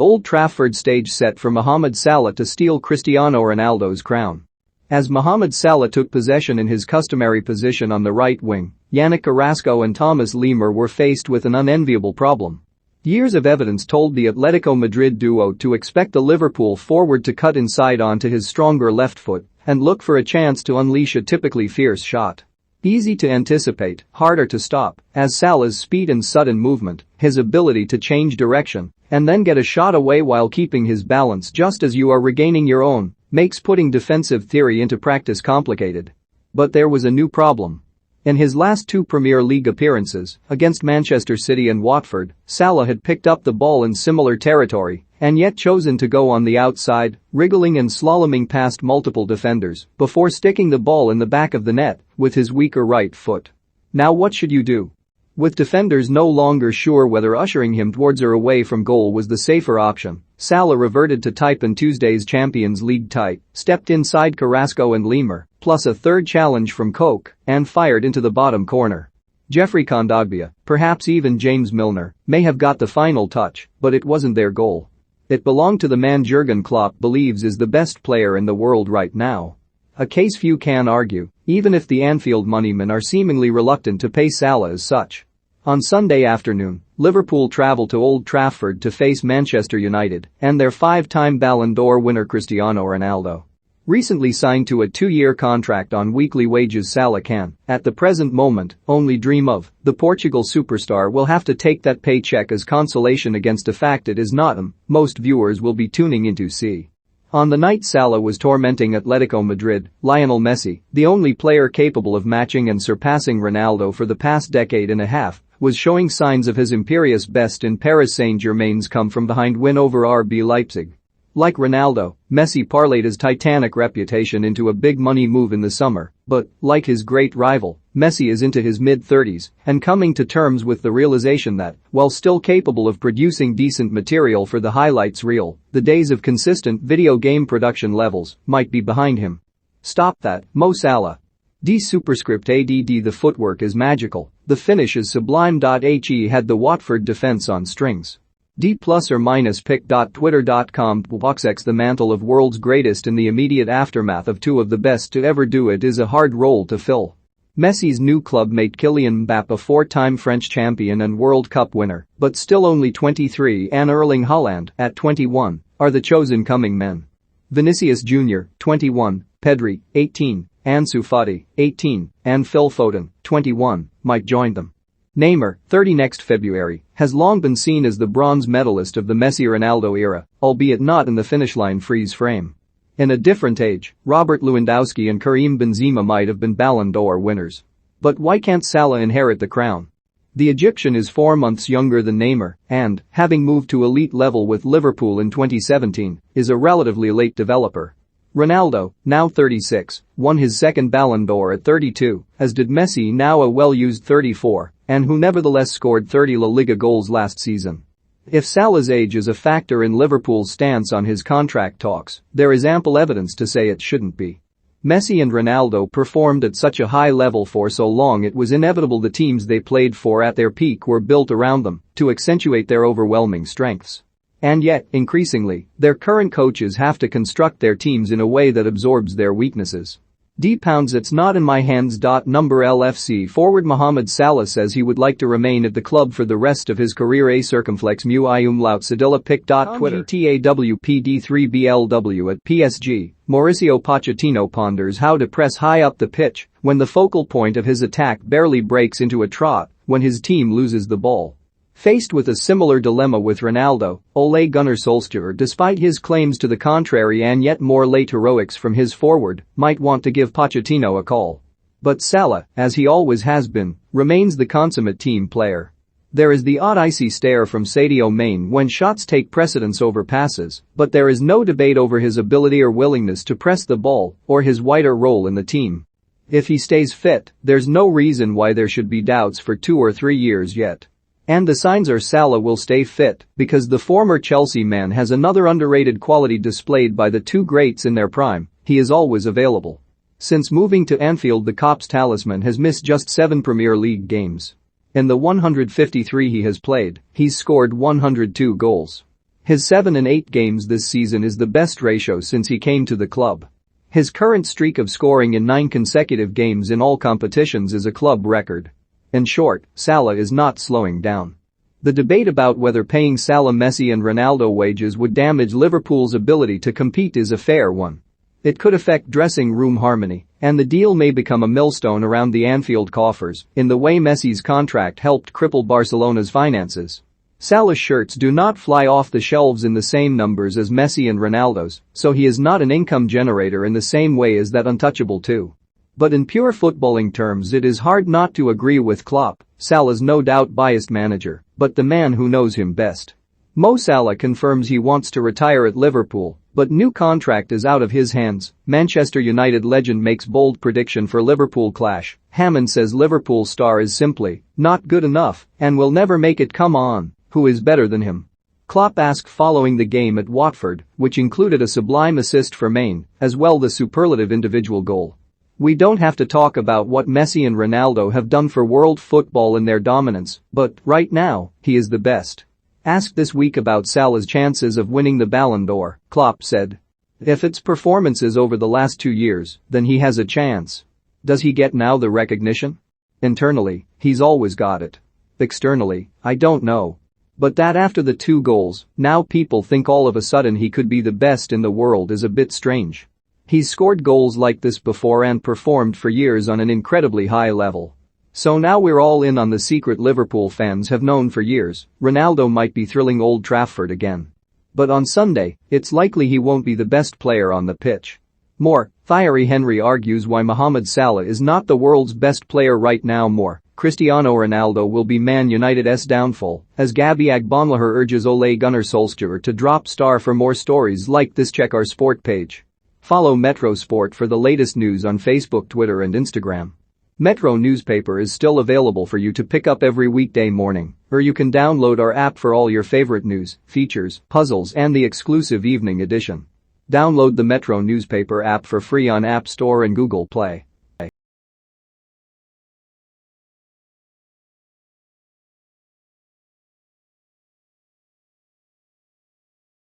Old Trafford stage set for Mohamed Salah to steal Cristiano Ronaldo's crown. As Mohamed Salah took possession in his customary position on the right wing, Yannick Carrasco and Thomas Lemar were faced with an unenviable problem. Years of evidence told the Atletico Madrid duo to expect the Liverpool forward to cut inside onto his stronger left foot and look for a chance to unleash a typically fierce shot. Easy to anticipate, harder to stop, as Salah's speed and sudden movement, his ability to change direction and then get a shot away while keeping his balance just as you are regaining your own, makes putting defensive theory into practice complicated. But there was a new problem. In his last two Premier League appearances, against Manchester City and Watford, Salah had picked up the ball in similar territory and yet chosen to go on the outside, wriggling and slaloming past multiple defenders before sticking the ball in the back of the net with his weaker right foot. Now what should you do? With defenders no longer sure whether ushering him towards or away from goal was the safer option, Salah reverted to type in Tuesday's Champions League tie, stepped inside Carrasco and Lemar, plus a third challenge from Koch, and fired into the bottom corner. Geoffrey Kondogbia, perhaps even James Milner, may have got the final touch, but it wasn't their goal. It belonged to the man Jurgen Klopp believes is the best player in the world right now. A case few can argue, even if the Anfield moneymen are seemingly reluctant to pay Salah as such. On Sunday afternoon, Liverpool travelled to Old Trafford to face Manchester United and their five-time Ballon d'Or winner Cristiano Ronaldo. Recently signed to a 2-year contract on weekly wages, Salah can, at the present moment, only dream of. The Portugal superstar will have to take that paycheck as consolation against a fact it is not most viewers will be tuning in to see. On the night Salah was tormenting Atletico Madrid, Lionel Messi, the only player capable of matching and surpassing Ronaldo for the past decade and a half, was showing signs of his imperious best in Paris Saint-Germain's come-from-behind win over RB Leipzig. Like Ronaldo, Messi parlayed his titanic reputation into a big-money move in the summer, but, like his great rival, Messi is into his mid-30s and coming to terms with the realization that, while still capable of producing decent material for the highlights reel, the days of consistent video game production levels might be behind him. Stop that, Mo Salah. D superscript ADD. The footwork is magical, the finish is sublime. He had the Watford defense on strings. D plus or minus pic.twitter.com. Boxx. The mantle of world's greatest in the immediate aftermath of two of the best to ever do it is a hard role to fill. Messi's new club mate Kylian Mbappé, a four-time French champion and World Cup winner, but still only 23, and Erling Haaland, at 21, are the chosen coming men. Vinicius Jr., 21, Pedri, 18, Ansu Fati, 18, and Phil Foden, 21, might join them. Neymar, 30 next February, has long been seen as the bronze medalist of the Messi-Ronaldo era, albeit not in the finish line freeze frame. In a different age, Robert Lewandowski and Karim Benzema might have been Ballon d'Or winners. But why can't Salah inherit the crown? The Egyptian is 4 months younger than Neymar and, having moved to elite level with Liverpool in 2017, is a relatively late developer. Ronaldo, now 36, won his second Ballon d'Or at 32, as did Messi, now a well-used 34, and who nevertheless scored 30 La Liga goals last season. If Salah's age is a factor in Liverpool's stance on his contract talks, there is ample evidence to say it shouldn't be. Messi and Ronaldo performed at such a high level for so long it was inevitable the teams they played for at their peak were built around them to accentuate their overwhelming strengths. And yet, increasingly, their current coaches have to construct their teams in a way that absorbs their weaknesses. D-pounds. It's not in my hands. Number LFC forward Mohamed Salah says he would like to remain at the club for the rest of his career. A circumflex mu I umlaut Sedilla pic. Twitter TAWPD3BLW at PSG. Mauricio Pochettino ponders how to press high up the pitch when the focal point of his attack barely breaks into a trot when his team loses the ball. Faced with a similar dilemma with Ronaldo, Ole Gunnar Solskjaer, despite his claims to the contrary and yet more late heroics from his forward, might want to give Pochettino a call. But Salah, as he always has been, remains the consummate team player. There is the odd icy stare from Sadio Mane when shots take precedence over passes, but there is no debate over his ability or willingness to press the ball or his wider role in the team. If he stays fit, there's no reason why there should be doubts for 2 or 3 years yet. And the signs are Salah will stay fit because the former Chelsea man has another underrated quality displayed by the two greats in their prime: he is always available. Since moving to Anfield, the Cop's talisman has missed just 7 Premier League games. In the 153 he has played, he's scored 102 goals. His 7 in 8 games this season is the best ratio since he came to the club. His current streak of scoring in 9 consecutive games in all competitions is a club record. In short, Salah is not slowing down. The debate about whether paying Salah, Messi and Ronaldo wages would damage Liverpool's ability to compete is a fair one. It could affect dressing room harmony, and the deal may become a millstone around the Anfield coffers, in the way Messi's contract helped cripple Barcelona's finances. Salah's shirts do not fly off the shelves in the same numbers as Messi and Ronaldo's, so he is not an income generator in the same way as that untouchable two. But in pure footballing terms, it is hard not to agree with Klopp, Salah's no doubt biased manager, but the man who knows him best. Mo Salah confirms he wants to retire at Liverpool, but new contract is out of his hands. Manchester United legend makes bold prediction for Liverpool clash. Hammond says Liverpool star is simply not good enough and will never make it. Come on, who is better than him? Klopp asked following the game at Watford, which included a sublime assist for Maine, as well the superlative individual goal. We don't have to talk about what Messi and Ronaldo have done for world football and their dominance, but right now, he is the best. Asked this week about Salah's chances of winning the Ballon d'Or, Klopp said, "If it's performances over the last 2 years, then he has a chance. Does he get now the recognition? Internally, he's always got it. Externally, I don't know. But that after the 2 goals, now people think all of a sudden he could be the best in the world is a bit strange. He's scored goals like this before and performed for years on an incredibly high level. So now we're all in on the secret Liverpool fans have known for years. Ronaldo might be thrilling Old Trafford again. But on Sunday, it's likely he won't be the best player on the pitch." More, Thierry Henry argues why Mohamed Salah is not the world's best player right now. More, Cristiano Ronaldo will be Man United's downfall, as Gabby Agbonlahor urges Ole Gunnar Solskjaer to drop star. For more stories like this, check our sport page. Follow Metro Sport for the latest news on Facebook, Twitter and Instagram. Metro newspaper is still available for you to pick up every weekday morning, or you can download our app for all your favorite news, features, puzzles and the exclusive evening edition. Download the Metro newspaper app for free on App Store and Google Play.